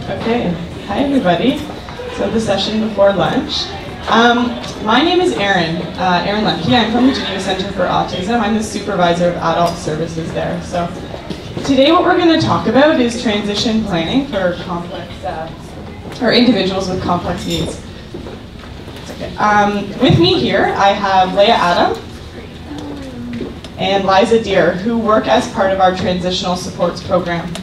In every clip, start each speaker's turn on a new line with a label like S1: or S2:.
S1: Okay, hi everybody. So the session before lunch. My name is Erin, Erin Lemcke. I'm from the Geneva Center for Autism. I'm the supervisor of adult services there. So today what we're going to talk about is transition planning for complex, or individuals with complex needs. Okay. With me here I have Liza and Liza Deir, who work as part of our transitional supports program.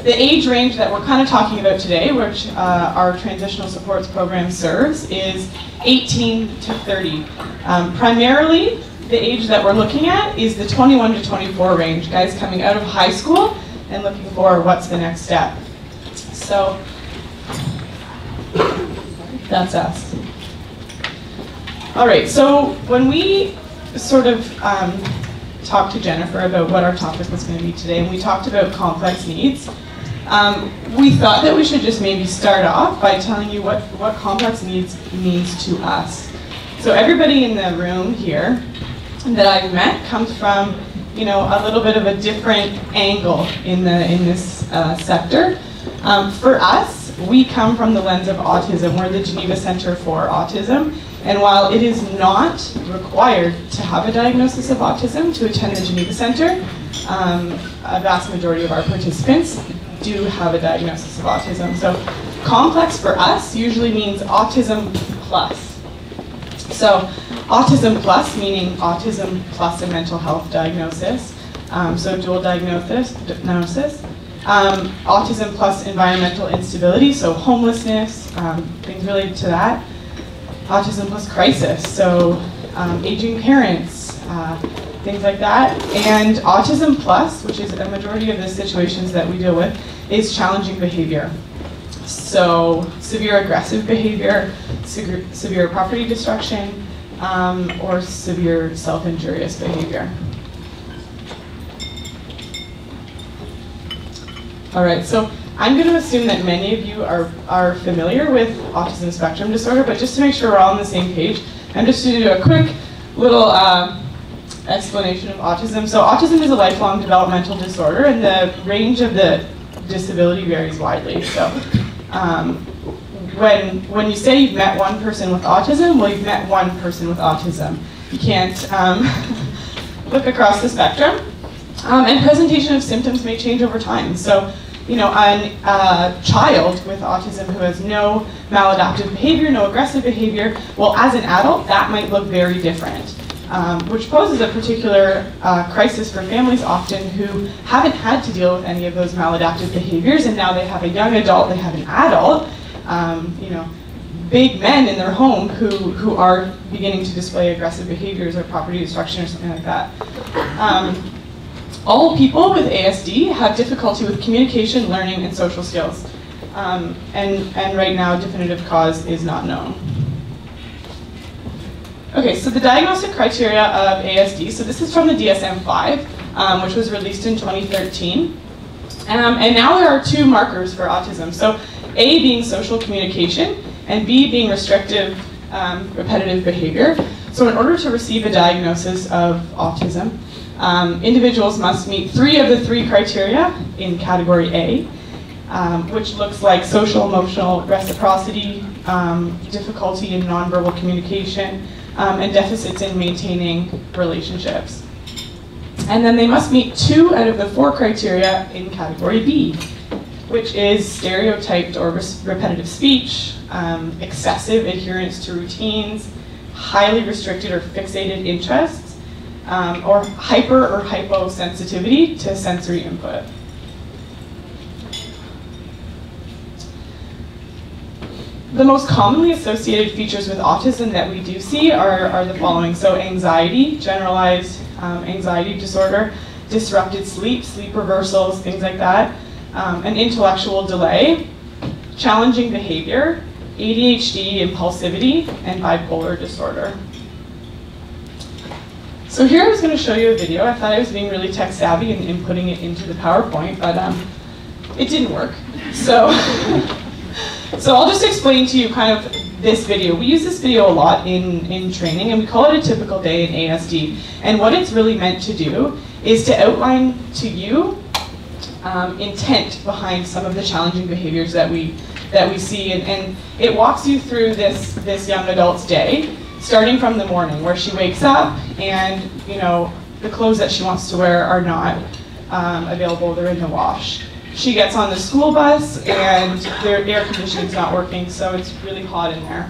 S1: The age range that we're kind of talking about today, which our transitional supports program serves, is 18 to 30. Primarily, the age that we're looking at is the 21 to 24 range, guys coming out of high school and looking for what's the next step. So, that's us. All right, so when we sort of talked to Jennifer about what our topic was going to be today, and we talked about complex needs, we thought that we should just maybe start off by telling you what complex needs means to us. So everybody in the room here that I've met comes from, you know, a little bit of a different angle in this sector. For us, we come from the lens of autism. We're the Geneva Center for Autism. And while it is not required to have a diagnosis of autism to attend the Geneva Center, a vast majority of our participants do have a diagnosis of autism. So complex for us usually means autism plus. So autism plus meaning autism plus a mental health diagnosis, so dual diagnosis. Autism plus environmental instability, so homelessness, things related to that. Autism plus crisis, so aging parents, things like that. And autism plus, which is a majority of the situations that we deal with, is challenging behavior. So severe aggressive behavior, severe property destruction, or severe self-injurious behavior. All right, so I'm going to assume that many of you are familiar with autism spectrum disorder, but just to make sure we're all on the same page, I'm just going to do a quick little explanation of autism. So autism is a lifelong developmental disorder, and the range of the disability varies widely. So when you say you've met one person with autism, well, you've met one person with autism. You can't look across the spectrum. And presentation of symptoms may change over time. So, you know, a child with autism who has no maladaptive behavior, no aggressive behavior, well, as an adult, that might look very different, which poses a particular crisis for families often who haven't had to deal with any of those maladaptive behaviors, and now they have a young adult, they have an adult, you know, big men in their home who are beginning to display aggressive behaviors or property destruction or something like that. All people with ASD have difficulty with communication, learning, and social skills. And right now, definitive cause is not known. Okay, so the Diagnostic Criteria of ASD, so this is from the DSM-5, which was released in 2013. And now there are two markers for autism. So A being social communication, and B being restrictive, repetitive behavior. So in order to receive a diagnosis of autism, individuals must meet 3 of the 3 criteria in category A, which looks like social emotional reciprocity, difficulty in nonverbal communication, and deficits in maintaining relationships. And then they must meet 2 out of the 4 criteria in category B, which is stereotyped or repetitive speech, excessive adherence to routines, highly restricted or fixated interests, or hyper or hyposensitivity to sensory input. The most commonly associated features with autism that we do see are the following. So anxiety, generalized anxiety disorder, disrupted sleep, sleep reversals, things like that, an intellectual delay, challenging behavior, ADHD, impulsivity, and bipolar disorder. So here I was going to show you a video. I thought I was being really tech savvy and inputting it into the PowerPoint, but it didn't work. So, so I'll just explain to you kind of this video. We use this video a lot in training, and we call it a typical day in ASD. And what it's really meant to do is to outline to you intent behind some of the challenging behaviors that we see, and it walks you through this young adult's day, starting from the morning where she wakes up and the clothes that she wants to wear are not available, they're in the wash. She gets on the school bus and their air conditioning is not working, so it's really hot in there.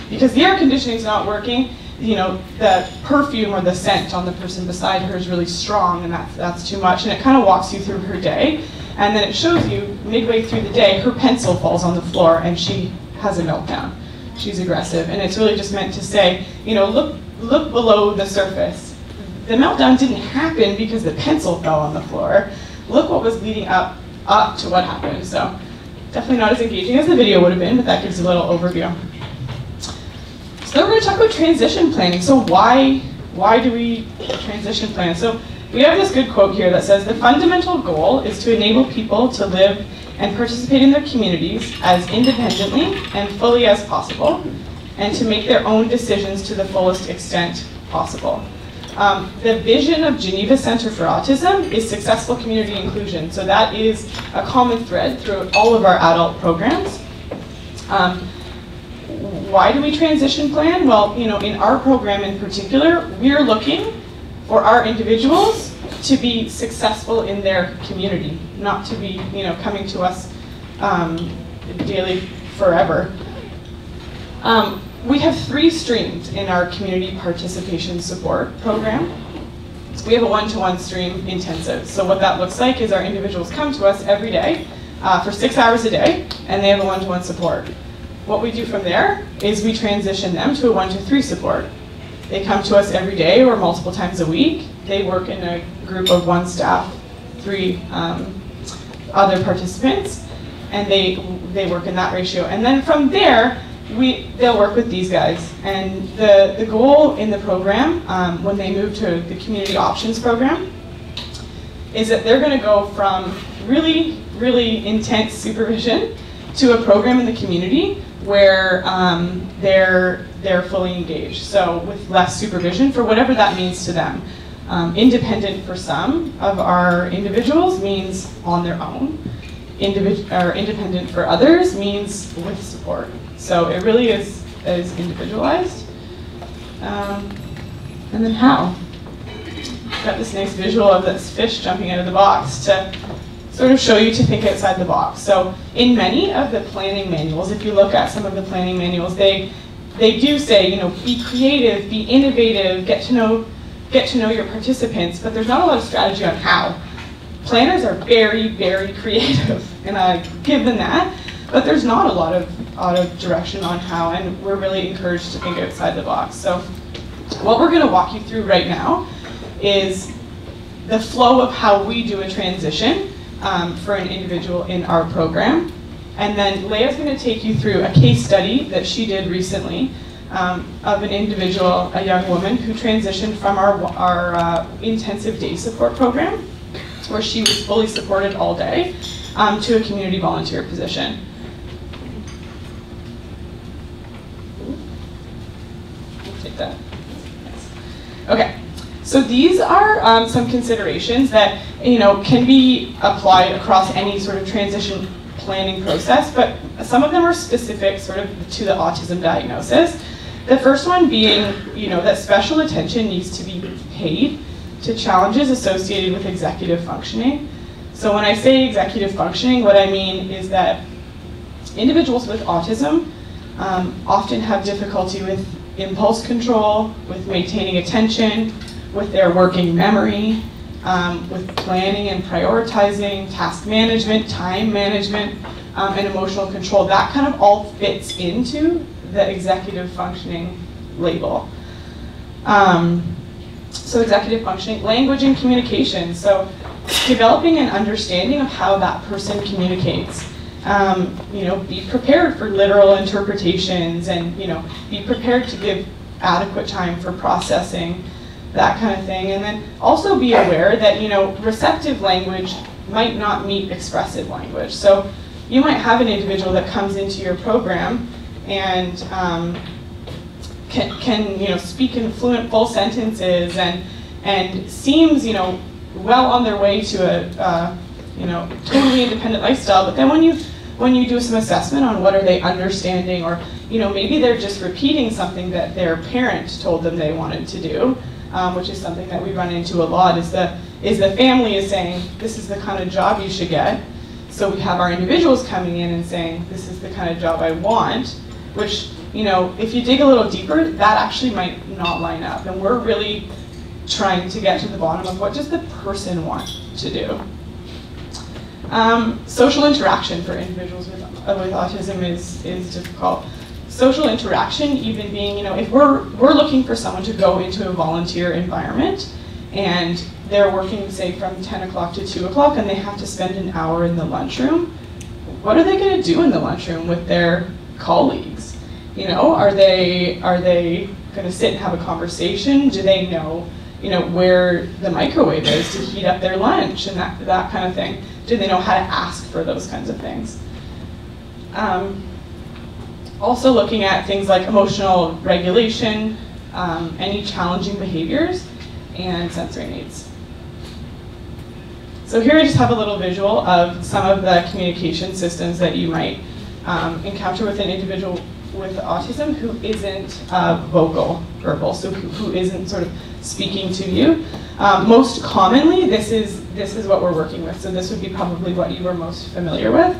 S1: Because the air conditioning is not working, the perfume or the scent on the person beside her is really strong, and that's too much, and it kind of walks you through her day. And then it shows you, midway through the day, her pencil falls on the floor and she has a meltdown. She's aggressive, and it's really just meant to say, look below the surface. The meltdown didn't happen because the pencil fell on the floor. Look what was leading up to what happened. So definitely not as engaging as the video would have been, but that gives a little overview. So then we're going to talk about transition planning. So why do we transition plan? So we have this good quote here that says, the fundamental goal is to enable people to live and participate in their communities as independently and fully as possible, and to make their own decisions to the fullest extent possible. The vision of Geneva Center for Autism is successful community inclusion. So that is a common thread throughout all of our adult programs. Why do we transition plan? Well, in our program in particular, we're looking for our individuals to be successful in their community, not to be, coming to us daily forever. We have 3 streams in our community participation support program. We have a one-to-one stream intensive. So what that looks like is our individuals come to us every day for 6 hours a day, and they have a one-to-one support. What we do from there is we transition them to a 1-to-3 support. They come to us every day or multiple times a week. They work in a group of 1 staff, 3 other participants, and they work in that ratio. And then from there, they'll work with these guys. And the goal in the program, when they move to the Community Options program, is that they're going to go from really, really intense supervision to a program in the community where they're fully engaged. So with less supervision, for whatever that means to them. Independent for some of our individuals means on their own. Independent for others means with support. So it really is individualized. And then how? Got this nice visual of this fish jumping out of the box to sort of show you to think outside the box. So in many of the planning manuals, if you look at some of the planning manuals, they do say, be creative, be innovative, get to know your participants, but there's not a lot of strategy on how. Planners are very, very creative, and I give them that, but there's not a lot of direction on how, and we're really encouraged to think outside the box. So what we're going to walk you through right now is the flow of how we do a transition for an individual in our program. And then Leia's going to take you through a case study that she did recently of an individual, a young woman, who transitioned from our intensive day support program, where she was fully supported all day, to a community volunteer position. I'll take that. Okay. So these are some considerations that can be applied across any sort of transition planning process, but some of them are specific sort of to the autism diagnosis. The first one being that special attention needs to be paid to challenges associated with executive functioning. So when I say executive functioning, what I mean is that individuals with autism often have difficulty with impulse control, with maintaining attention, with their working memory, with planning and prioritizing, task management, time management, and emotional control. That kind of all fits into the executive functioning label. So executive functioning, language and communication. So developing an understanding of how that person communicates. Be prepared for literal interpretations, and be prepared to give adequate time for processing, that kind of thing. And then also be aware that receptive language might not meet expressive language. So you might have an individual that comes into your program and can speak in fluent full sentences and seems well on their way to a totally independent lifestyle. But then when you do some assessment on what are they understanding, or maybe they're just repeating something that their parent told them they wanted to do, which is something that we run into a lot, is the family is saying, this is the kind of job you should get. So we have our individuals coming in and saying, this is the kind of job I want, which, if you dig a little deeper, that actually might not line up. And we're really trying to get to the bottom of what does the person want to do. Social interaction for individuals with autism is difficult. Social interaction, even being, if we're looking for someone to go into a volunteer environment, and they're working, say, from 10 o'clock to 2 o'clock, and they have to spend an hour in the lunchroom, what are they going to do in the lunchroom with their colleagues? Are they going to sit and have a conversation? Do they know, where the microwave is to heat up their lunch and that kind of thing? Do they know how to ask for those kinds of things? Also looking at things like emotional regulation, any challenging behaviors, and sensory needs. So here I just have a little visual of some of the communication systems that you might encounter with an individual with autism who isn't verbal, so who isn't sort of speaking to you. Most commonly, this is what we're working with. So this would be probably what you were most familiar with.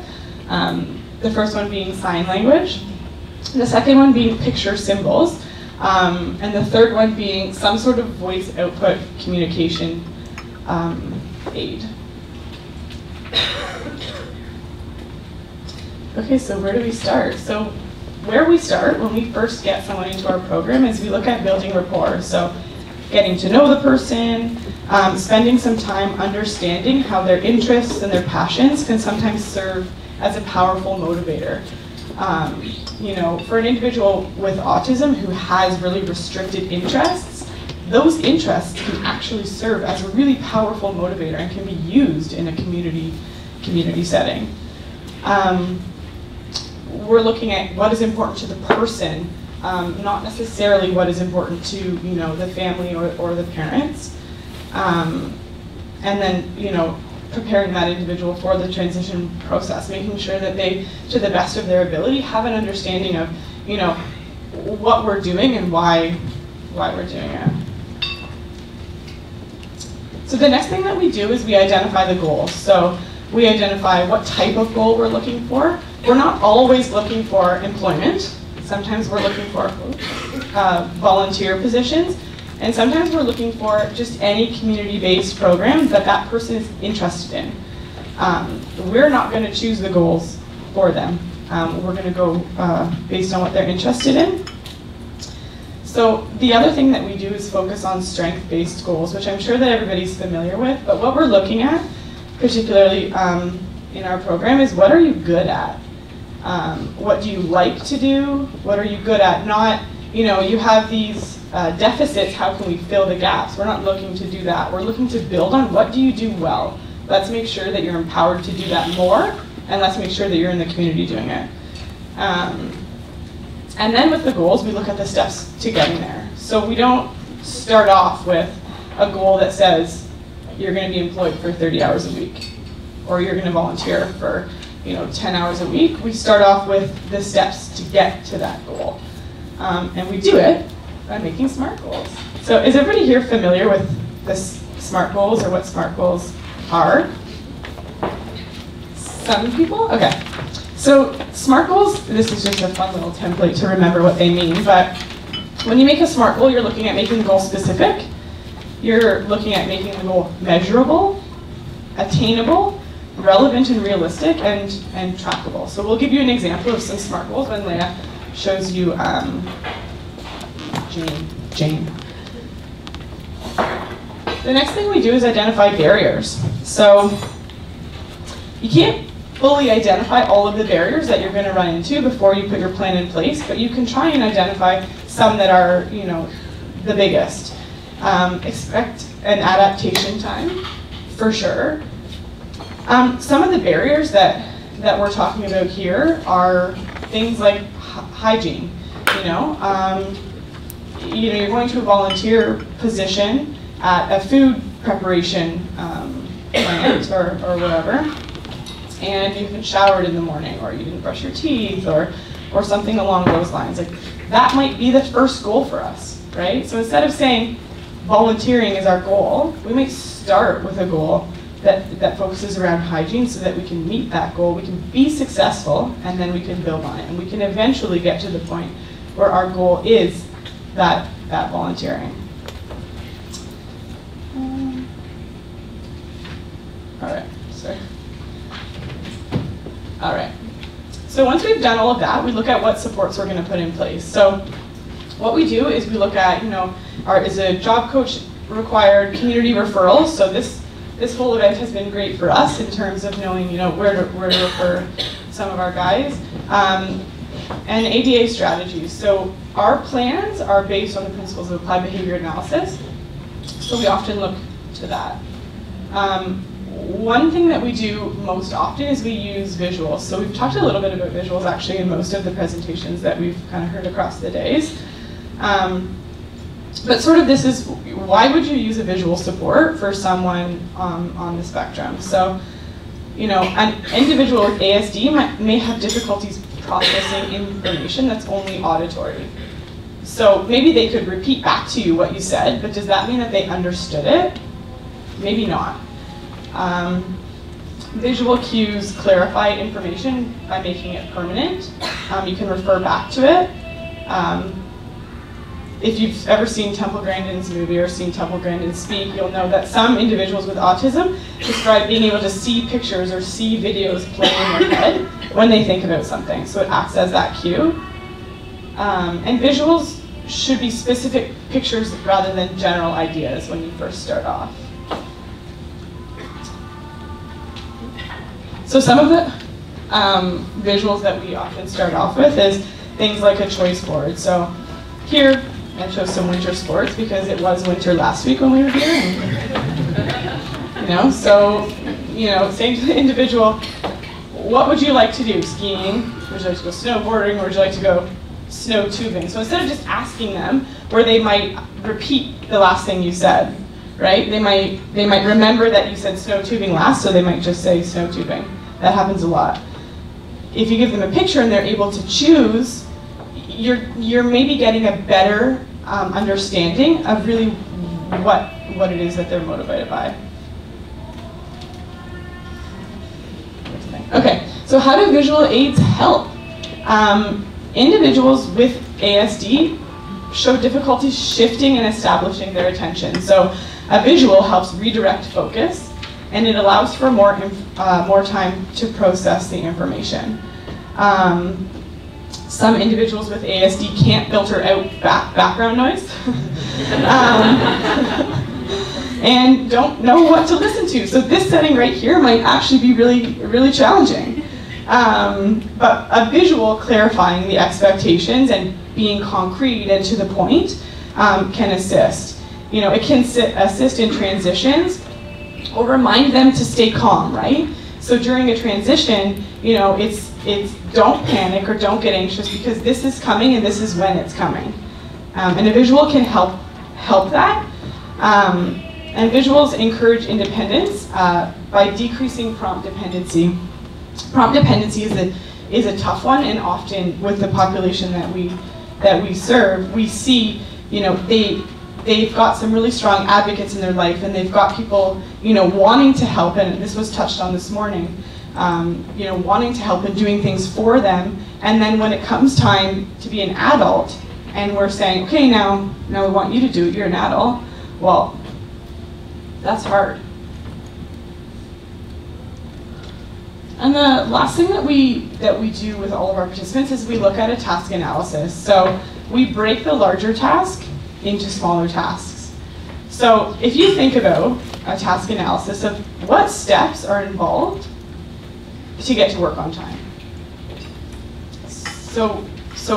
S1: The first one being sign language, the second one being picture symbols, and the third one being some sort of voice output communication aid. Okay, so where do we start? So where we start when we first get someone into our program is we look at building rapport. So getting to know the person, spending some time understanding how their interests and their passions can sometimes serve as a powerful motivator. For an individual with autism who has really restricted interests, those interests can actually serve as a really powerful motivator and can be used in a community setting. We're looking at what is important to the person, not necessarily what is important to the family or the parents, and then preparing that individual for the transition process, making sure that they, to the best of their ability, have an understanding of what we're doing and why we're doing it. So the next thing that we do is we identify the goals. So we identify what type of goal we're looking for. We're not always looking for employment. Sometimes we're looking for volunteer positions. And sometimes we're looking for just any community-based program that person is interested in. We're not going to choose the goals for them. We're going to go based on what they're interested in. So the other thing that we do is focus on strength-based goals, which I'm sure that everybody's familiar with. But what we're looking at, particularly in our program, is what are you good at? What do you like to do? What are you good at? Not, you have these deficits, how can we fill the gaps? We're not looking to do that. We're looking to build on what do you do well. Let's make sure that you're empowered to do that more, and let's make sure that you're in the community doing it. And then with the goals, we look at the steps to getting there. So we don't start off with a goal that says you're going to be employed for 30 hours a week, or you're going to volunteer for 10 hours a week. We start off with the steps to get to that goal. And we do it by making SMART goals. So is everybody here familiar with the SMART goals, or what SMART goals are? Some people? Okay. So SMART goals, this is just a fun little template to remember what they mean, but when you make a SMART goal, you're looking at making the goal specific. You're looking at making the goal measurable, attainable, relevant and realistic, and trackable. So we'll give you an example of some SMART goals when Leah shows you Jane. The next thing we do is identify barriers. So you can't fully identify all of the barriers that you're going to run into before you put your plan in place, but you can try and identify some that are, the biggest. Expect an adaptation time, for sure. Some of the barriers that we're talking about here are things like hygiene. You're going to a volunteer position at a food preparation planned or whatever, and you haven't showered in the morning, or you didn't brush your teeth, or something along those lines. Like, that might be the first goal for us, right? So instead of saying volunteering is our goal, we might start with a goal that focuses around hygiene so that we can meet that goal, we can be successful, and then we can build on it. And we can eventually get to the point where our goal is that volunteering. All right, sorry. All right. So once we've done all of that, we look at what supports we're going to put in place. So what we do is we look at, is a job coach required, community referrals. So this whole event has been great for us in terms of knowing, where to refer some of our guys, and ABA strategies. So our plans are based on the principles of applied behavior analysis. So we often look to that. One thing that we do most often is we use visuals. So we've talked a little bit about visuals actually in most of the presentations that we've kind of heard across the days. But sort of this is, why would you use a visual support for someone on the spectrum? So, an individual with ASD may have difficulties processing information that's only auditory. So maybe they could repeat back to you what you said, but does that mean that they understood it? Maybe not. Visual cues clarify information by making it permanent. You can refer back to it. If you've ever seen Temple Grandin's movie or seen Temple Grandin speak, you'll know that some individuals with autism describe being able to see pictures or see videos playing in their head when they think about something. So it acts as that cue. And visuals should be specific pictures rather than general ideas when you first start off. So some of the visuals that we often start off with is things like a choice board. So here, I chose some winter sports because it was winter last week when we were here. And, saying to the individual, what would you like to do? Skiing? Would you like to go snowboarding? Or would you like to go snow tubing? So instead of just asking them, where they might repeat the last thing you said, right? They might remember that you said snow tubing last, so they might just say snow tubing. That happens a lot. If you give them a picture and they're able to choose, you're maybe getting a better understanding of really what it is that they're motivated by. Okay, so how do visual aids help? Individuals with ASD show difficulties shifting and establishing their attention. So a visual helps redirect focus, and it allows for more time to process the information. Some individuals with ASD can't filter out background noise and don't know what to listen to. So this setting right here might actually be really, really challenging. But a visual clarifying the expectations and being concrete and to the point can assist. It can assist in transitions or remind them to stay calm, right? So during a transition, it's don't panic or don't get anxious because this is coming and this is when it's coming. And a visual can help that. And visuals encourage independence by decreasing prompt dependency. Prompt dependency is a tough one, and often with the population that we serve, we see, they've got some really strong advocates in their life, and they've got people, wanting to help, and this was touched on this morning, wanting to help and doing things for them, and then when it comes time to be an adult, and we're saying, okay, now we want you to do it, you're an adult, well, that's hard. And the last thing that we do with all of our participants is we look at a task analysis. So we break the larger task into smaller tasks. So if you think about a task analysis of what steps are involved to get to work on time. So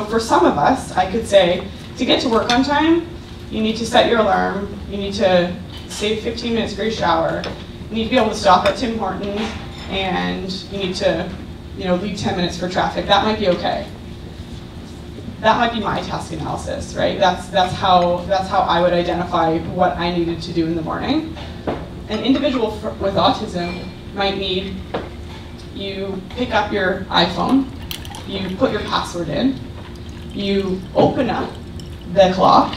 S1: for some of us, I could say, to get to work on time, you need to set your alarm, you need to save 15 minutes for your shower, you need to be able to stop at Tim Hortons, and you need to, leave 10 minutes for traffic. That might be okay. That might be my task analysis, right? That's how I would identify what I needed to do in the morning. an individual with autism might need, you pick up your iPhone, you put your password in, you open up the clock,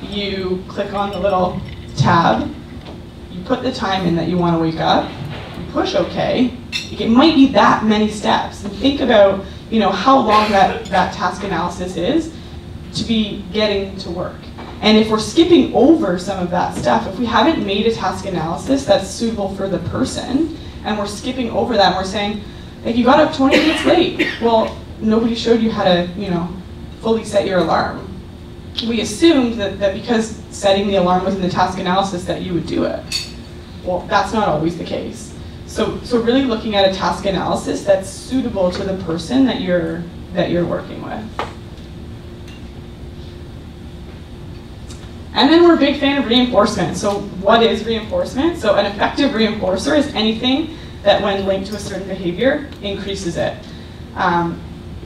S1: you click on the little tab, you put the time in that you want to wake up, you push OK. It might be that many steps. And think about, how long that task analysis is to be getting to work. And if we're skipping over some of that stuff, if we haven't made a task analysis that's suitable for the person, and we're skipping over that, and we're saying, like, you got up 20 minutes late. Well, nobody showed you how to, fully set your alarm. We assumed that because setting the alarm was in the task analysis that you would do it. Well, that's not always the case. So really looking at a task analysis that's suitable to the person that you're working with. And then we're a big fan of reinforcement. So what is reinforcement? So an effective reinforcer is anything that when linked to a certain behavior increases it.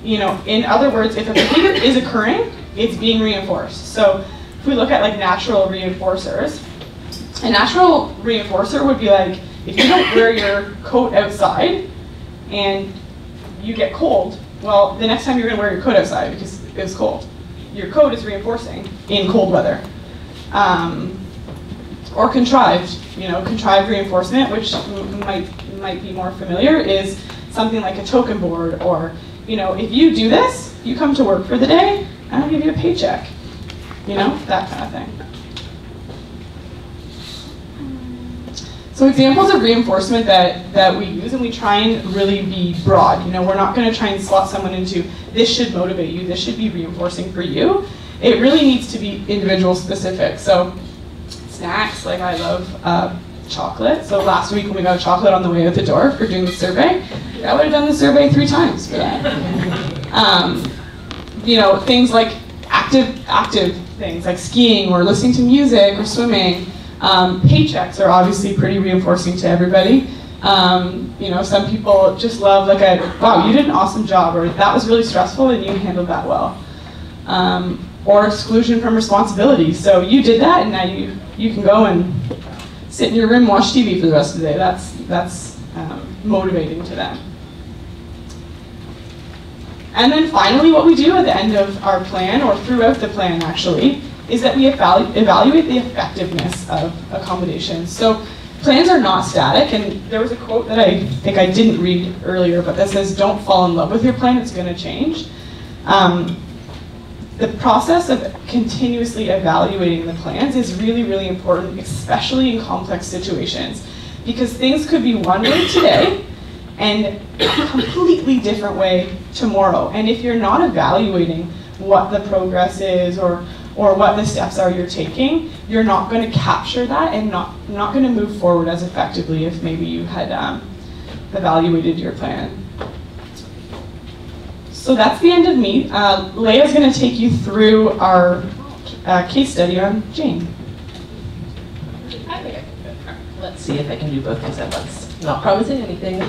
S1: In other words, if a behavior is occurring, it's being reinforced. So if we look at like natural reinforcers, a natural reinforcer would be like, if you don't wear your coat outside and you get cold, well, the next time you're gonna wear your coat outside because it's cold. Your coat is reinforcing in cold weather. Or contrived reinforcement, which might be more familiar, is something like a token board, or, if you do this, you come to work for the day, and I'll give you a paycheck. That kind of thing. So examples of reinforcement that we use, and we try and really be broad. We're not going to try and slot someone into, this should motivate you, this should be reinforcing for you. It really needs to be individual specific. So snacks, like I love chocolate. So last week when we got chocolate on the way out the door for doing the survey, I would have done the survey 3 times for that. Things like active things like skiing or listening to music or swimming. Paychecks are obviously pretty reinforcing to everybody. Some people just love wow, you did an awesome job, or that was really stressful and you handled that well. Or exclusion from responsibility. So you did that and now you can go and sit in your room and watch TV for the rest of the day. That's motivating to them. And then finally, what we do at the end of our plan, or throughout the plan actually, is that we evaluate the effectiveness of accommodations. So plans are not static, and there was a quote that I think I didn't read earlier, but that says, don't fall in love with your plan, it's going to change. The process of continuously evaluating the plans is really, really important, especially in complex situations, because things could be one way today and a completely different way tomorrow. And if you're not evaluating what the progress is or what the steps are you're taking, you're not going to capture that and not going to move forward as effectively if maybe you had evaluated your plan. So that's the end of me. Leia's going to take you through our case study on Jane.
S2: Let's see if I can do both things at once. Not promising anything.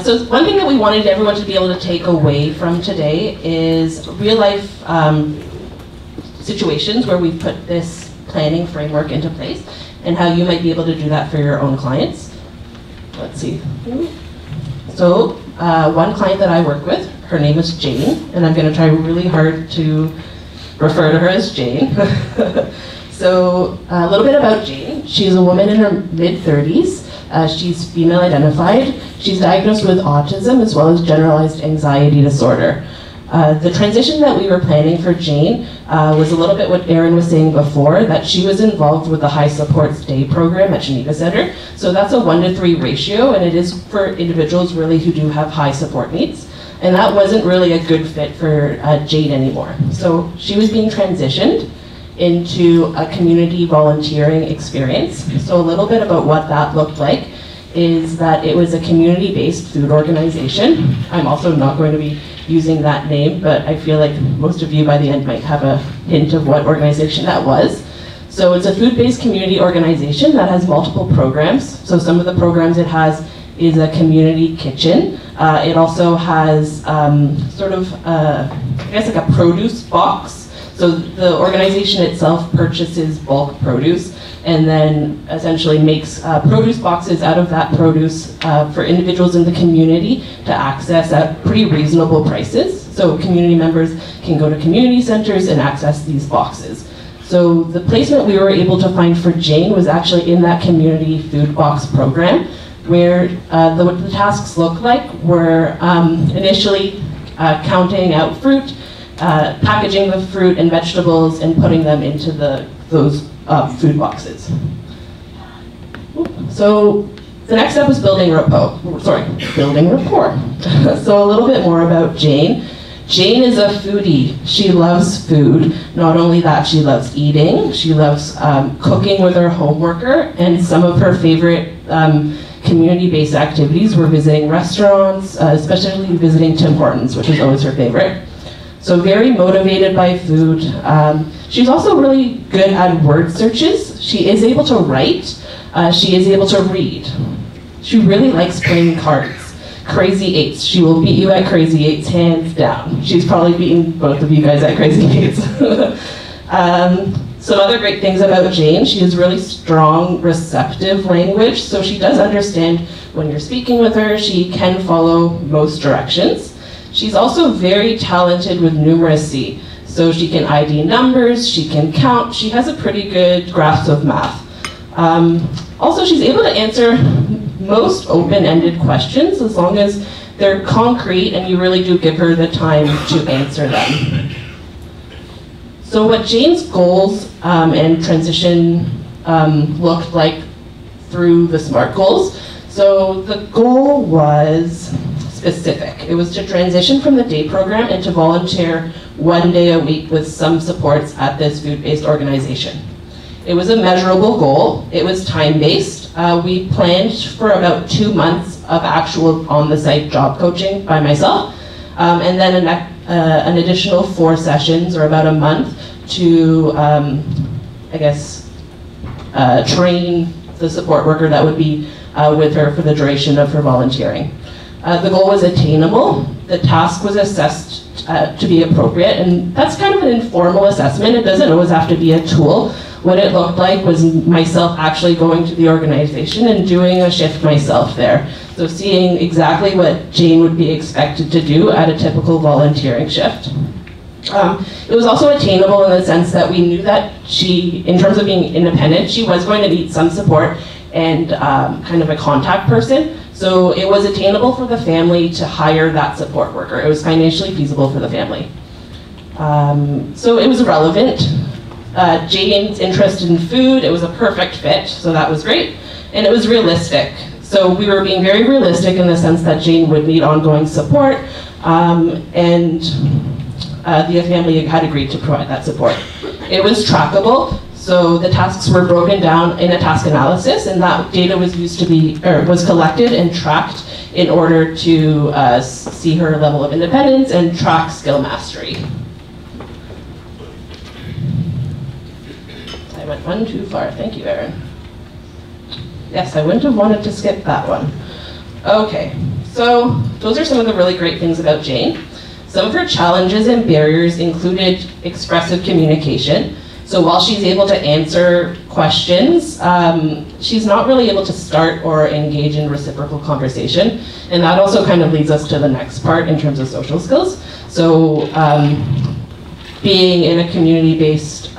S2: So one thing that we wanted everyone to be able to take away from today is real life situations where we put this planning framework into place and how you might be able to do that for your own clients. Let's see. So one client that I work with, her name is Jane, and I'm going to try really hard to refer to her as Jane. So a little bit about Jane. She's a woman in her mid-30s. She's female identified. She's diagnosed with autism as well as generalized anxiety disorder. The transition that we were planning for Jane was a little bit what Erin was saying before, that she was involved with the high support stay program at Geneva Center. So that's a 1-to-3 ratio, and it is for individuals really who do have high support needs. And that wasn't really a good fit for Jane anymore. So she was being transitioned into a community volunteering experience. So a little bit about what that looked like is that it was a community-based food organization. I'm also not going to be using that name, but I feel like most of you by the end might have a hint of what organization that was. So it's a food-based community organization that has multiple programs. So some of the programs it has is a community kitchen. It also has I guess like a produce box. So the organization itself purchases bulk produce and then essentially makes produce boxes out of that produce for individuals in the community to access at pretty reasonable prices. So community members can go to community centers and access these boxes. So the placement we were able to find for Jane was actually in that community food box program, where what the tasks look like were initially counting out fruit, packaging the fruit and vegetables, and putting them into those food boxes. So the next step was building rapport. So a little bit more about Jane. Jane is a foodie. She loves food. Not only that, she loves eating. She loves cooking with her home worker, and some of her favorite community-based activities were visiting restaurants, especially visiting Tim Hortons, which is always her favorite. So very motivated by food. She's also really good at word searches. She is able to write. She is able to read. She really likes playing cards. Crazy Eights. She will beat you at Crazy Eights, hands down. She's probably beaten both of you guys at Crazy Eights. Some other great things about Jane: she has really strong receptive language, so she does understand when you're speaking with her. She can follow most directions. She's also very talented with numeracy, so she can ID numbers, she can count, she has a pretty good grasp of math. Also, she's able to answer most open-ended questions as long as they're concrete and you really do give her the time to answer them. So what Jane's goals and transition looked like through the SMART goals. So the goal was specific. It was to transition from the day program and to volunteer 1 day a week with some supports at this food-based organization. It was a measurable goal. It was time-based. We planned for about 2 months of actual on-the-site job coaching by myself, and then an additional 4 sessions, or about a month, to, train the support worker that would be with her for the duration of her volunteering. The goal was attainable. The task was assessed to be appropriate, and that's kind of an informal assessment. It doesn't always have to be a tool. What it looked like was myself actually going to the organization and doing a shift myself there. So seeing exactly what Jane would be expected to do at a typical volunteering shift. It was also attainable in the sense that we knew that she, in terms of being independent, she was going to need some support and kind of a contact person. So it was attainable for the family to hire that support worker. It was financially feasible for the family. So it was relevant. Jane's interest in food, it was a perfect fit, so that was great. And it was realistic. So we were being very realistic in the sense that Jane would need ongoing support, and the family had agreed to provide that support. It was trackable, so the tasks were broken down in a task analysis, and that data was used to be, or was collected and tracked in order to see her level of independence and track skill mastery. I went one too far. Thank you, Erin. Yes, I wouldn't have wanted to skip that one. Okay, so those are some of the really great things about Jane. Some of her challenges and barriers included expressive communication. So while she's able to answer questions, she's not really able to start or engage in reciprocal conversation. And that also kind of leads us to the next part in terms of social skills. So being in a community-based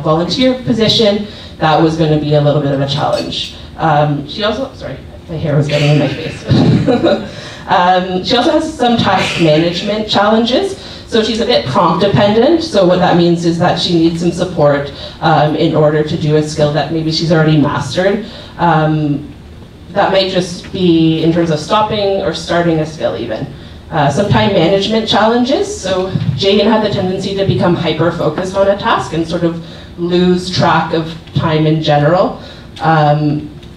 S2: volunteer position, that was going to be a little bit of a challenge. She also, sorry, my hair was getting in my face. She also has some task management challenges. So she's a bit prompt dependent. So what that means is that she needs some support in order to do a skill that maybe she's already mastered. That might just be in terms of stopping or starting a skill even. Some time management challenges. So Jane had the tendency to become hyper-focused on a task and sort of lose track of time in general.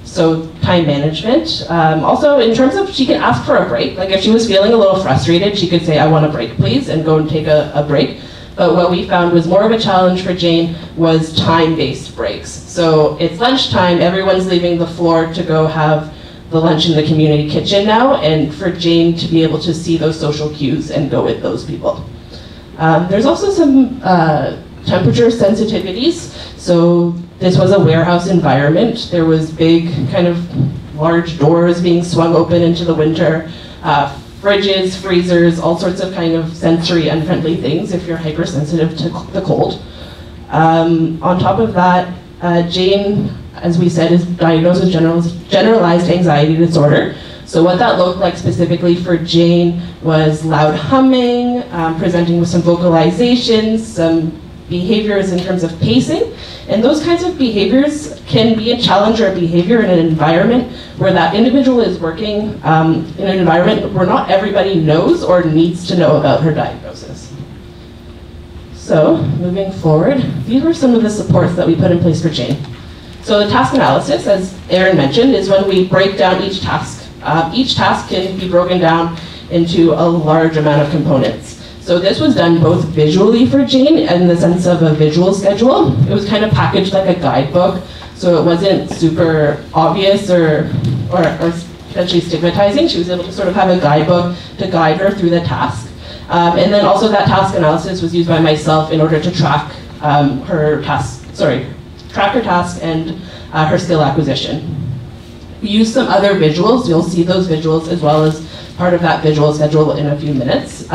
S2: So time management. Also, in terms of, she can ask for a break. Like if she was feeling a little frustrated, she could say, I want a break, please, and go and take a break. But what we found was more of a challenge for Jane was time-based breaks. So it's lunchtime, everyone's leaving the floor to go have the lunch in the community kitchen now, and for Jane to be able to see those social cues and go with those people. There's also some temperature sensitivities. So this was a warehouse environment. There was big kind of large doors being swung open into the winter, fridges, freezers, all sorts of kind of sensory unfriendly things if you're hypersensitive to the cold. On top of that, Jane, as we said, is diagnosed with generalized anxiety disorder. So what that looked like specifically for Jane was loud humming, presenting with some vocalizations, some behaviors in terms of pacing. And those kinds of behaviors can be a challenge or a behavior in an environment where that individual is working in an environment where not everybody knows or needs to know about her diagnosis. So, moving forward, these were some of the supports that we put in place for Jane. So the task analysis, as Erin mentioned, is when we break down each task. Each task can be broken down into a large amount of components. So this was done both visually for Jane in the sense of a visual schedule. It was kind of packaged like a guidebook, so it wasn't super obvious or potentially stigmatizing. She was able to sort of have a guidebook to guide her through the task. And then also that task analysis was used by myself in order to track her task and her skill acquisition. We used some other visuals. You'll see those visuals as well as part of that visual schedule in a few minutes.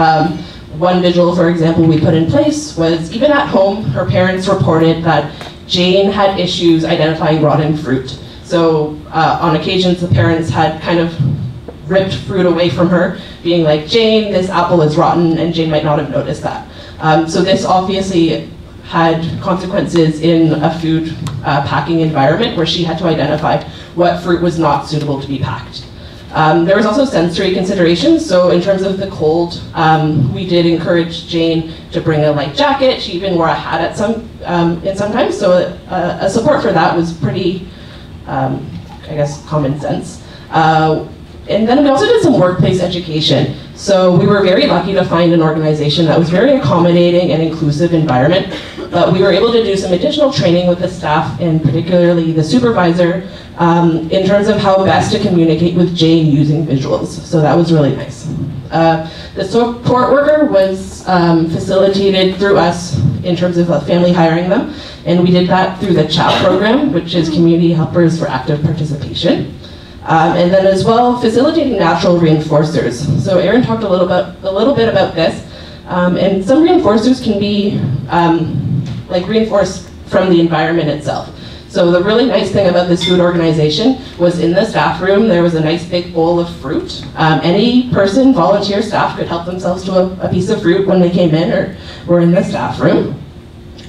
S2: One visual, for example, we put in place was even at home, her parents reported that Jane had issues identifying rotten fruit. So on occasions, the parents had kind of ripped fruit away from her, being like, Jane, this apple is rotten, and Jane might not have noticed that. So this obviously had consequences in a food packing environment where she had to identify what fruit was not suitable to be packed. There was also sensory considerations. So in terms of the cold, we did encourage Jane to bring a light jacket. She even wore a hat at sometimes. So a support for that was pretty, I guess, common sense. And then we also did some workplace education. So we were very lucky to find an organization that was very accommodating and inclusive environment. But we were able to do some additional training with the staff, and particularly the supervisor, in terms of how best to communicate with Jane using visuals. So that was really nice. The support worker was facilitated through us in terms of family hiring them. And we did that through the CHAP program, which is Community Helpers for Active Participation. And then as well, facilitating natural reinforcers. So Erin talked a little bit about this. And some reinforcers can be reinforced from the environment itself. So the really nice thing about this food organization was in the staff room, there was a nice big bowl of fruit. Any person, volunteer staff, could help themselves to a piece of fruit when they came in or were in the staff room.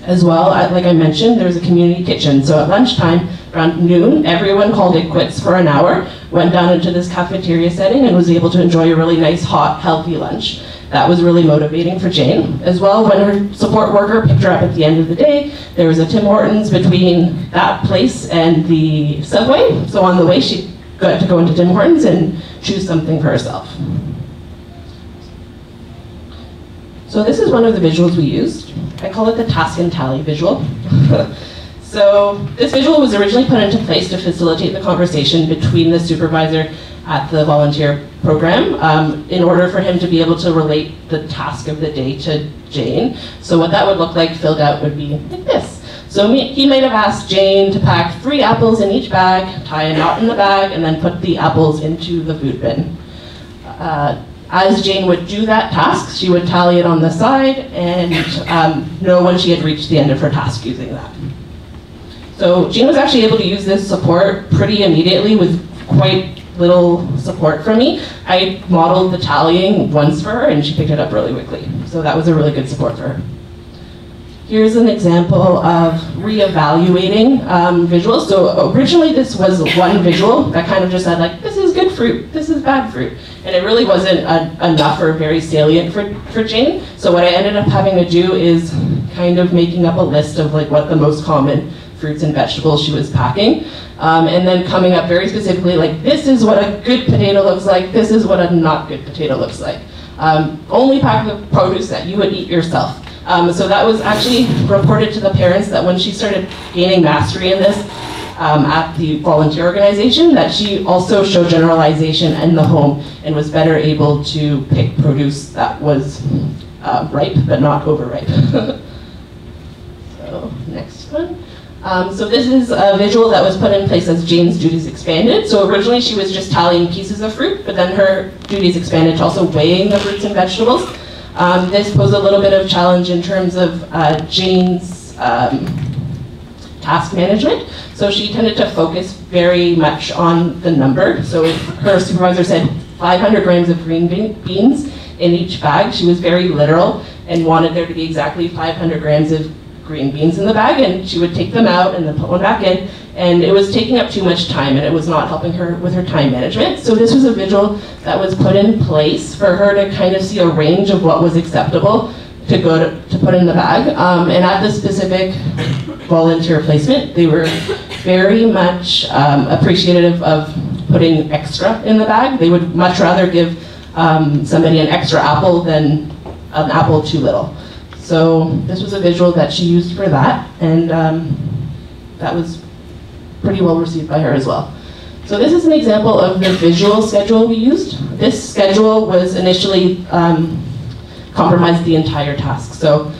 S2: As well, like I mentioned, there was a community kitchen. So at lunchtime, around noon, everyone called it quits for an hour, went down into this cafeteria setting and was able to enjoy a really nice, hot, healthy lunch. That was really motivating for Jane. As well, when her support worker picked her up at the end of the day, there was a Tim Hortons between that place and the subway. So on the way, she got to go into Tim Hortons and choose something for herself. So this is one of the visuals we used. I call it the task and tally visual. So this visual was originally put into place to facilitate the conversation between the supervisor at the volunteer program in order for him to be able to relate the task of the day to Jane. So what that would look like filled out would be like this. So he might have asked Jane to pack 3 apples in each bag, tie a knot in the bag, and then put the apples into the food bin. As Jane would do that task, she would tally it on the side and know when she had reached the end of her task using that. So Jane was actually able to use this support pretty immediately with quite little support from me. I modeled the tallying once for her and she picked it up really quickly. So that was a really good support for her. Here's an example of reevaluating visuals. So originally this was one visual that kind of just said like, this is good fruit, this is bad fruit. And it really wasn't enough or very salient for Jane. So what I ended up having to do is kind of making up a list of like what the most common fruits and vegetables she was packing. And then coming up very specifically like, this is what a good potato looks like, this is what a not good potato looks like. Only pack the produce that you would eat yourself. So that was actually reported to the parents that when she started gaining mastery in this at the volunteer organization, that she also showed generalization in the home and was better able to pick produce that was ripe but not overripe. So this is a visual that was put in place as Jane's duties expanded. So originally she was just tallying pieces of fruit, but then her duties expanded to also weighing the fruits and vegetables. This posed a little bit of challenge in terms of Jane's task management. So she tended to focus very much on the number. So if her supervisor said 500 grams of green beans in each bag, she was very literal and wanted there to be exactly 500 grams of green beans in the bag, and she would take them out and then put one back in, and it was taking up too much time and it was not helping her with her time management. So this was a visual that was put in place for her to kind of see a range of what was acceptable to put in the bag. And at the specific volunteer placement, they were very much appreciative of putting extra in the bag. They would much rather give somebody an extra apple than an apple too little. So this was a visual that she used for that, and that was pretty well received by her as well. So this is an example of the visual schedule we used. This schedule was initially compromised the entire task. So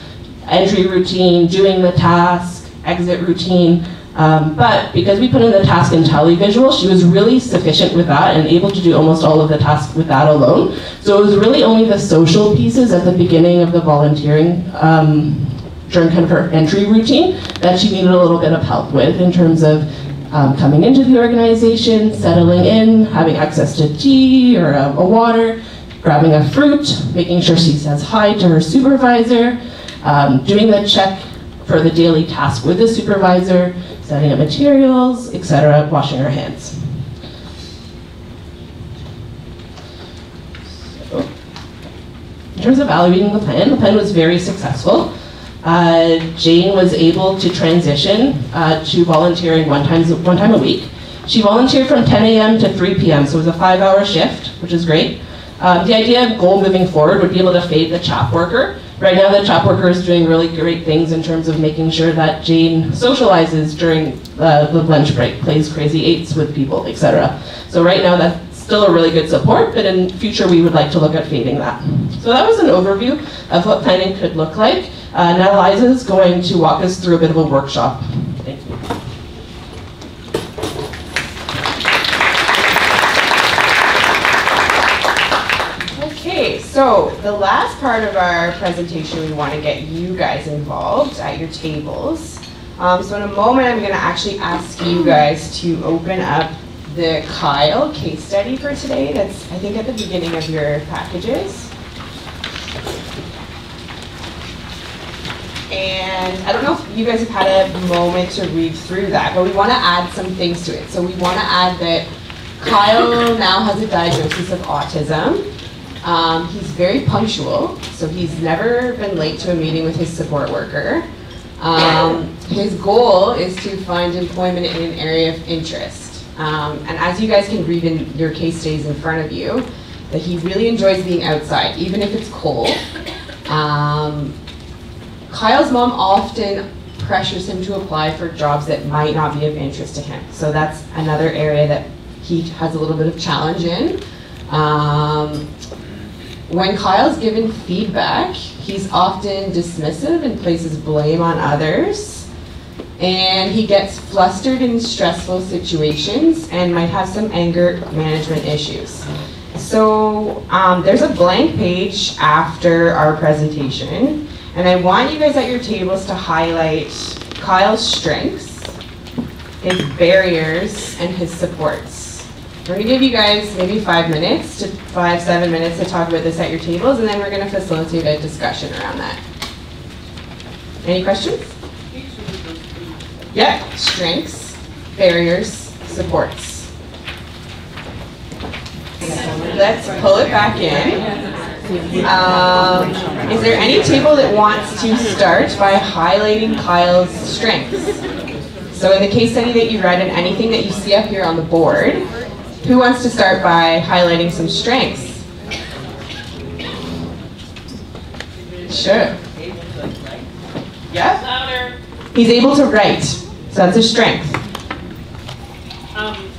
S2: entry routine, doing the task, exit routine, but because we put in the task and tally visual, she was really sufficient with that and able to do almost all of the tasks with that alone. So it was really only the social pieces at the beginning of the volunteering during kind of her entry routine that she needed a little bit of help with in terms of coming into the organization, settling in, having access to tea or a water, grabbing a fruit, making sure she says hi to her supervisor, doing the check for the daily task with the supervisor, setting up materials, etc., washing her hands. So, in terms of evaluating the plan was very successful. Jane was able to transition to volunteering one time a week. She volunteered from 10 a.m. to 3 p.m., so it was a 5-hour shift, which is great. The idea of goal moving forward would be able to fade the chap worker. Right now the chap worker is doing really great things in terms of making sure that Jane socializes during the lunch break, plays crazy eights with people, etc. So right now that's still a really good support, but in future we would like to look at fading that. So that was an overview of what planning could look like. Now Liza is going to walk us through a bit of a workshop. Thank you.
S3: Okay, so the last part of our presentation, we want to get you guys involved at your tables. So in a moment, I'm going to actually ask you guys to open up the Kyle case study for today. That's, I think, at the beginning of your packages. And I don't know if you guys have had a moment to read through that, but we want to add some things to it. So we want to add that Kyle now has a diagnosis of autism. He's very punctual, so he's never been late to a meeting with his support worker. His goal is to find employment in an area of interest. And as you guys can read in your case studies in front of you, that he really enjoys being outside, even if it's cold. Kyle's mom often pressures him to apply for jobs that might not be of interest to him. So that's another area that he has a little bit of challenge in. When Kyle's given feedback, he's often dismissive and places blame on others. And he gets flustered in stressful situations and might have some anger management issues. So there's a blank page after our presentation. And I want you guys at your tables to highlight Kyle's strengths, his barriers, and his supports. We're going to give you guys maybe 7 minutes to talk about this at your tables, and then we're going to facilitate a discussion around that. Any questions? Yeah, strengths, barriers, supports. Let's pull it back in. Is there any table that wants to start by highlighting Kyle's strengths? So in the case study that you read and anything that you see up here on the board, who wants to start by highlighting some strengths? Sure. Yeah?
S4: Louder.
S3: He's able to write, so that's a strength.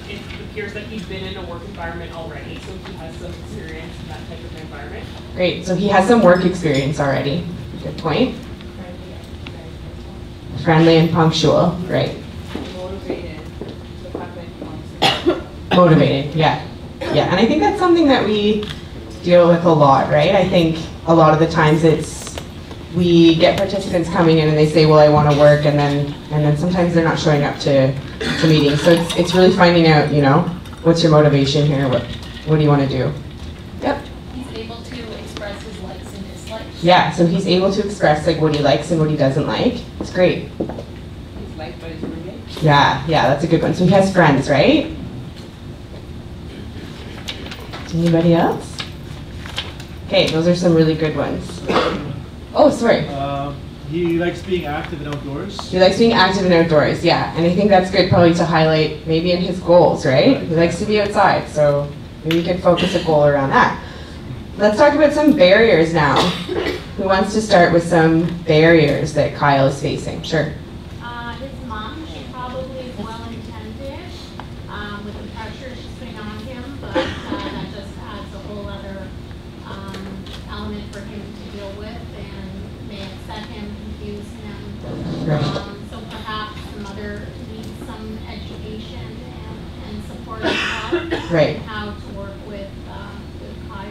S4: It appears that he's been in a work environment already, so he has some experience in that type of environment.
S3: Great, so he has some work experience already. Good point. Friendly and punctual, right.
S4: Motivated.
S3: Motivated, yeah. Yeah, and I think that's something that we deal with a lot, right? I think a lot of the times we get participants coming in and they say, well, I want to work, and then sometimes they're not showing up to meetings. So it's really finding out, you know, what's your motivation here? What do you want to do? Yep.
S5: He's able to express his likes and dislikes.
S3: Yeah, so he's able to express like what he likes and what he doesn't like. It's great.
S4: He's liked by his roommate.
S3: Yeah, that's a good one. So he has friends, right? Anybody else? Okay, those are some really good ones. Oh, sorry.
S6: He likes being active and outdoors.
S3: He likes being active and outdoors, yeah. And I think that's good probably to highlight maybe in his goals, right? He likes to be outside, so maybe you could focus a goal around that. Let's talk about some barriers now. Who wants to start with some barriers that Kyle is facing? Sure.
S5: His mom, she probably is well-intended with the pressure she's putting on him, but that just adds a whole other element for him to deal with and may upset him, confuse him.
S3: Right.
S5: So perhaps the mother needs some education and support as well.
S3: Right.
S5: How to work with Kyle.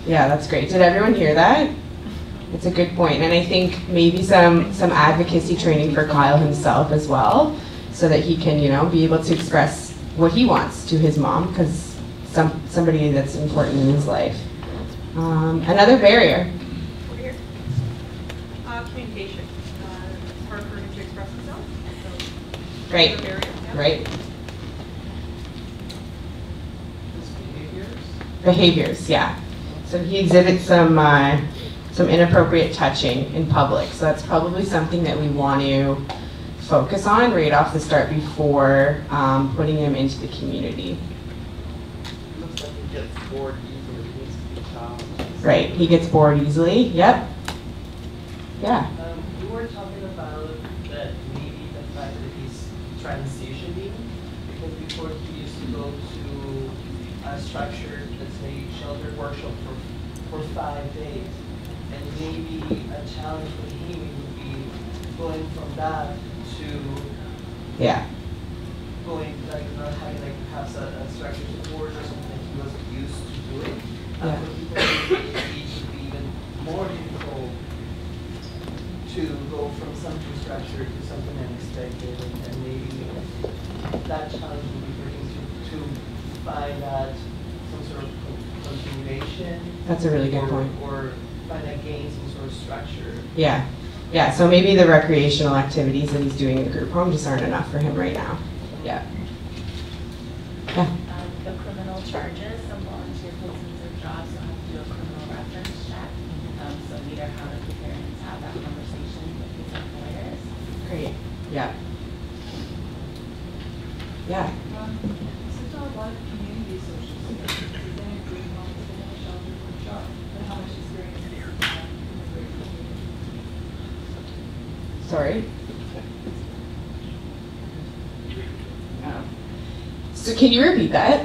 S3: Yeah, that's great. Did everyone hear that? It's a good point. And I think maybe some advocacy training for Kyle himself as well, so that he can, you know, be able to express what he wants to his mom, because somebody that's important in his life. Another barrier.
S4: Over here. Communication. It's hard for him to express himself. So
S3: Right.
S4: barrier, yeah.
S3: Right.
S6: His
S3: Behaviors, yeah. So he exhibits some inappropriate touching in public. So that's probably something that we want to focus on right off the start before putting him into the community.
S7: Looks like he gets bored easily. He needs to be challenged.
S3: Right, he gets bored easily. Yep. Yeah.
S7: We were talking about that maybe the fact that he's transitioning, because before he used to go to a structured, let's say, shelter workshop for 5 days. And maybe a challenge for him would be going from that to
S3: Yeah.
S7: going, like, not having like perhaps a structured support or something that he was used to doing.
S3: Yeah.
S7: For people, it would be even more difficult to go from something structured to something unexpected, and maybe that challenge would be for him to find that some sort of continuation.
S3: That's a really good point.
S7: Or find again some sort of structure.
S3: Yeah. Yeah, so maybe the recreational activities that he's doing in the group home just aren't enough for him right now. Yeah. Yeah.
S8: The criminal charges, some volunteer postings or jobs don't have to do a criminal reference check. So either how does the parents have that conversation with his employers?
S3: Great. Yeah. Yeah.
S9: Since a lot of community social skills, is there a group home, is there a shelter for job, and how much experience is in the great community?
S3: Sorry. So can you repeat that?
S9: I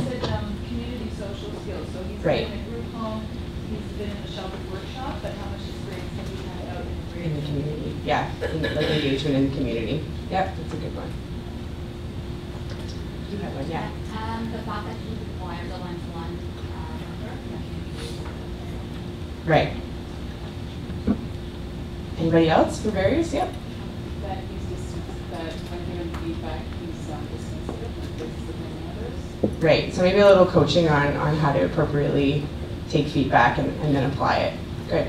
S9: said community social skills, so he's
S3: Right.
S9: been in a group home, he's been in a shelter workshop, but how much experience has he had out in the great
S3: In the community. Yeah, like engagement in the community. Yep, that's a good one. You have one, yeah.
S5: The fact that he requires a one-to-one
S3: Right. Anybody else for barriers? Yep.
S10: That he's just, that when given feedback, he's dismissive and disciplining others.
S3: Right, so maybe a little coaching on how to appropriately take feedback and then apply it. Good.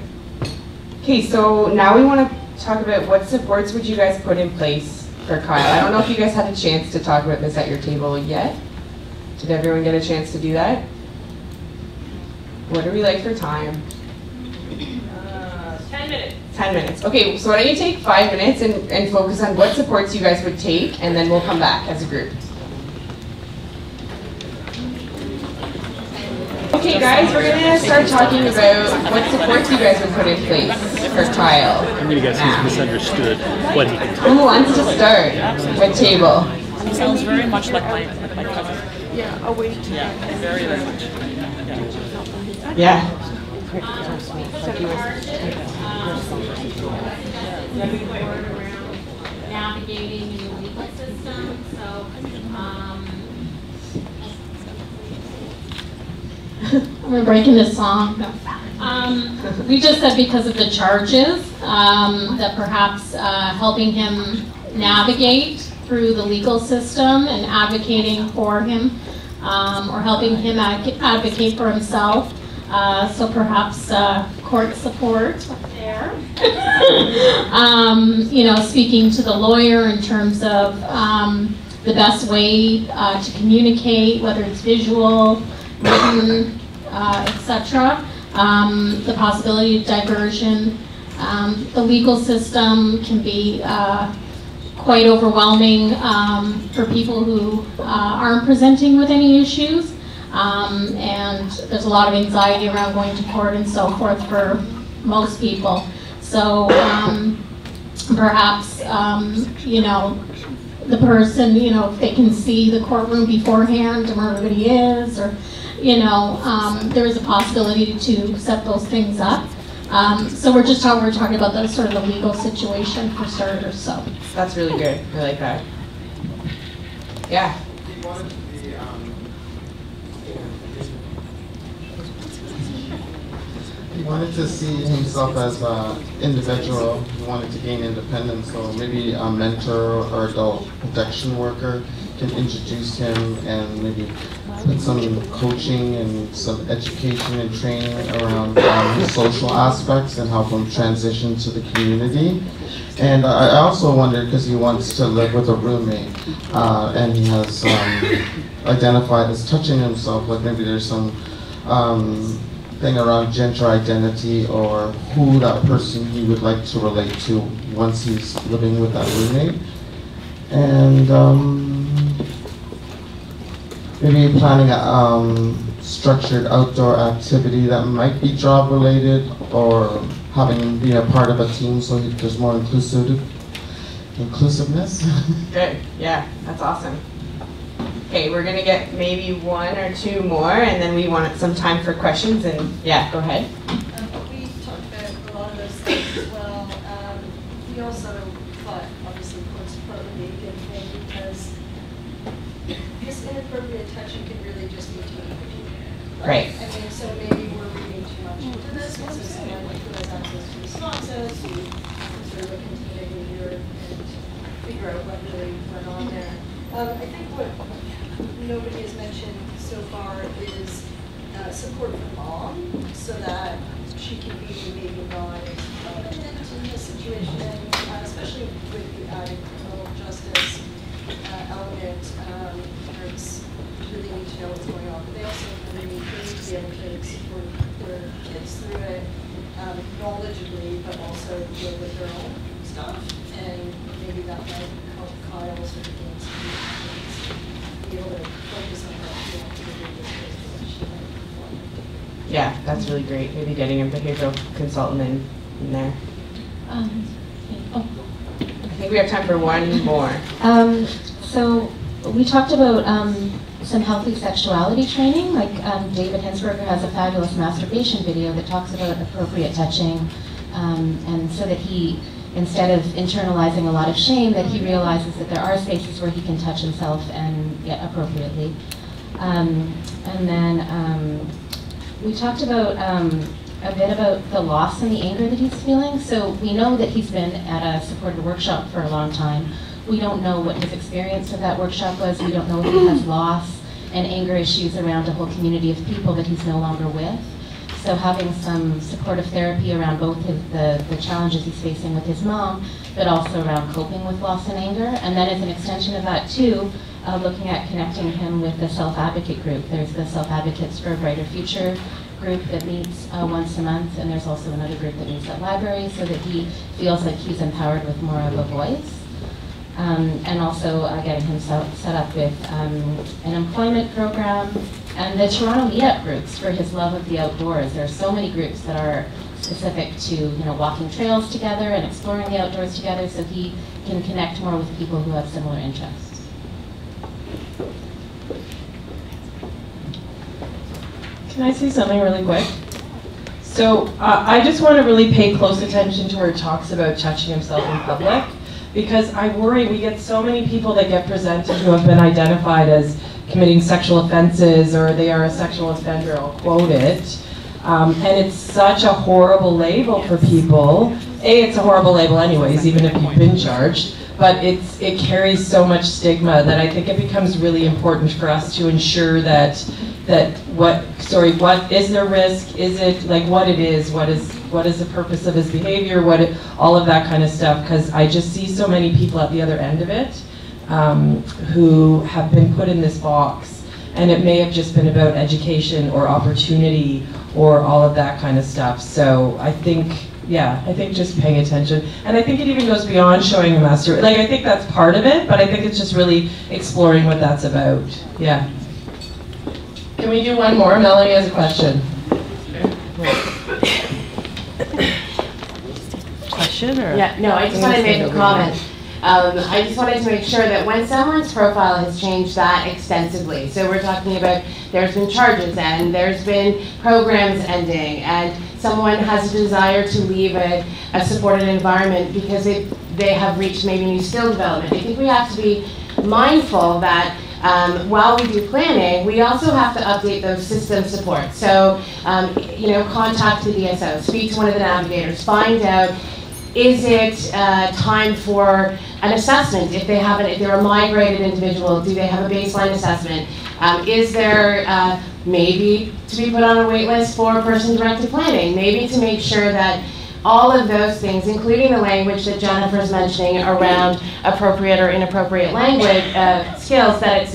S3: Okay, so now we want to talk about what supports would you guys put in place for Kyle. I don't know if you guys had a chance to talk about this at your table yet. Did everyone get a chance to do that? What do we like for time?
S4: 10 minutes.
S3: 10 minutes. Okay, so why don't you take 5 minutes and focus on what supports you guys would take, and then we'll come back as a group. Okay guys, we're gonna start talking about what supports you guys would put in place for Kyle.
S11: I'm gonna guess he's misunderstood what he can do.
S3: Who wants to start? What table?
S12: He sounds very much like my cousin.
S4: Yeah, I'll wait.
S12: Yeah, very, very much.
S3: Yeah.
S5: navigating in the legal system. So,
S13: we're breaking this song. We just said because of the charges, that perhaps helping him navigate through the legal system and advocating for him, or helping him advocate for himself. So perhaps court support there. You know, speaking to the lawyer in terms of the best way to communicate, whether it's visual, written, etc. The possibility of diversion. The legal system can be quite overwhelming for people who aren't presenting with any issues. And there's a lot of anxiety around going to court and so forth for most people. So perhaps, you know, the person, you know, if they can see the courtroom beforehand and where everybody is, or, you know, there is a possibility to set those things up. So we're talking about the sort of the legal situation for starters. So
S3: that's really good. I like that. Yeah.
S14: He wanted to see himself as an individual. He wanted to gain independence, so maybe a mentor or adult protection worker can introduce him and maybe put some coaching and some education and training around his social aspects and help him transition to the community. And I also wondered, because he wants to live with a roommate, and he has identified as touching himself, like maybe there's some thing around gender identity or who that person he would like to relate to once he's living with that roommate. And maybe planning a structured outdoor activity that might be job related, or having him be a part of a team so there's more inclusiveness.
S3: Good, yeah, that's awesome. Okay, we're gonna get maybe one or two more, and then we want some time for questions, and yeah, go ahead.
S15: We talked about a lot of those things as well. We also thought, obviously, courts probably a good thing, because this inappropriate touching can really just be teenagers.
S3: Right.
S15: I mean, so maybe we're reading too much into this, because there's someone who has access to responses, who can sort of look into the behavior and figure out what really went on there. I think what nobody has mentioned so far is support for mom, so that she can be maybe non-dominant in this situation, especially with the added criminal justice element. Parents really need to know what's going on, but they also really need to be able to support their kids through it knowledgeably, but also deal with their own stuff, and maybe that might help Kyle sort of gain some be able to focus on that
S3: Yeah, that's really great. Maybe getting a behavioral consultant in there. I think we have time for one more.
S16: So we talked about some healthy sexuality training. Like David Hinsberger has a fabulous masturbation video that talks about appropriate touching, and so that he, instead of internalizing a lot of shame, that he realizes that there are spaces where he can touch himself and appropriately. And then we talked about a bit about the loss and the anger that he's feeling. So we know that he's been at a supported workshop for a long time. We don't know what his experience of that workshop was. We don't know if he has loss and anger issues around a whole community of people that he's no longer with. So having some supportive therapy around both the challenges he's facing with his mom, but also around coping with loss and anger. And then as an extension of that too, looking at connecting him with the self-advocate group. There's the Self-Advocates for a Brighter Future group that meets once a month, and there's also another group that meets at libraries, so that he feels like he's empowered with more of a voice. And also getting him set up with an employment program, and the Toronto meetup groups for his love of the outdoors. There are so many groups that are specific to walking trails together and exploring the outdoors together, so he can connect more with people who have similar interests.
S1: Can I say something really quick? So I just want to really pay close attention to where it talks about touching himself in public.
S2: because I worry we get so many people that get presented who have been identified as committing sexual offenses or they are a sexual offender, I'll quote it. And it's such a horrible label for people. It's a horrible label anyways, even if you've been charged. But it carries so much stigma that I think it becomes really important for us to ensure that what is their risk? Is it like what it is? What is the purpose of his behavior? All of that kind of stuff. Because I just see so many people at the other end of it who have been put in this box, and it may have just been about education or opportunity or all of that kind of stuff. So I think just paying attention. And I think it even goes beyond showing a master. Like, I think that's part of it, but I think it's just really exploring what that's about. Yeah. Can we do one more? Melanie has a question. Question or?
S17: Yeah, no, I just wanted to make a comment. I just wanted to make sure that when someone's profile has changed that extensively, so we're talking about there's been charges and there's been programs ending and someone has a desire to leave a supported environment because they have reached maybe new skill development. I think we have to be mindful that while we do planning, we also have to update those system supports. So, contact the DSO, speak to one of the navigators, find out, is it time for an assessment? If they're a migrated individual, do they have a baseline assessment? Is there maybe to be put on a wait list for person-directed planning? Maybe to make sure that all of those things, including the language that Jennifer's mentioning around appropriate or inappropriate language skills, that it's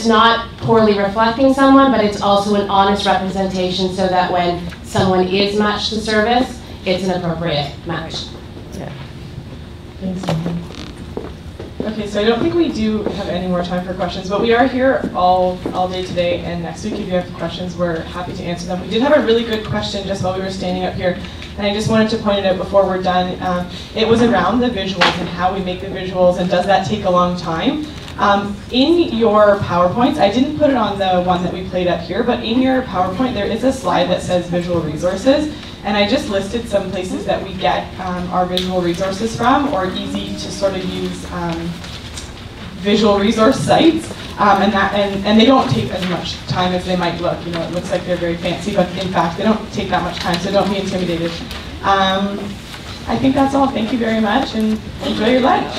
S17: not poorly reflecting someone, but it's also an honest representation so that when someone is matched to service, it's an appropriate match.
S2: Yeah. Thanks. Okay, so I don't think we do have any more time for questions, but we are here all day today and next week. If you have questions, we're happy to answer them. We did have a really good question just while we were standing up here, and I just wanted to point it out before we're done. It was around the visuals and how we make the visuals, and does that take a long time? In your PowerPoints, I didn't put it on the one that we played up here, but in your PowerPoint there is a slide that says visual resources, and I just listed some places that we get our visual resources from, or easy to sort of use visual resource sites, and they don't take as much time as they might look. It looks like they're very fancy, but in fact they don't take that much time, so don't be intimidated. I think that's all. Thank you very much, and enjoy your lunch.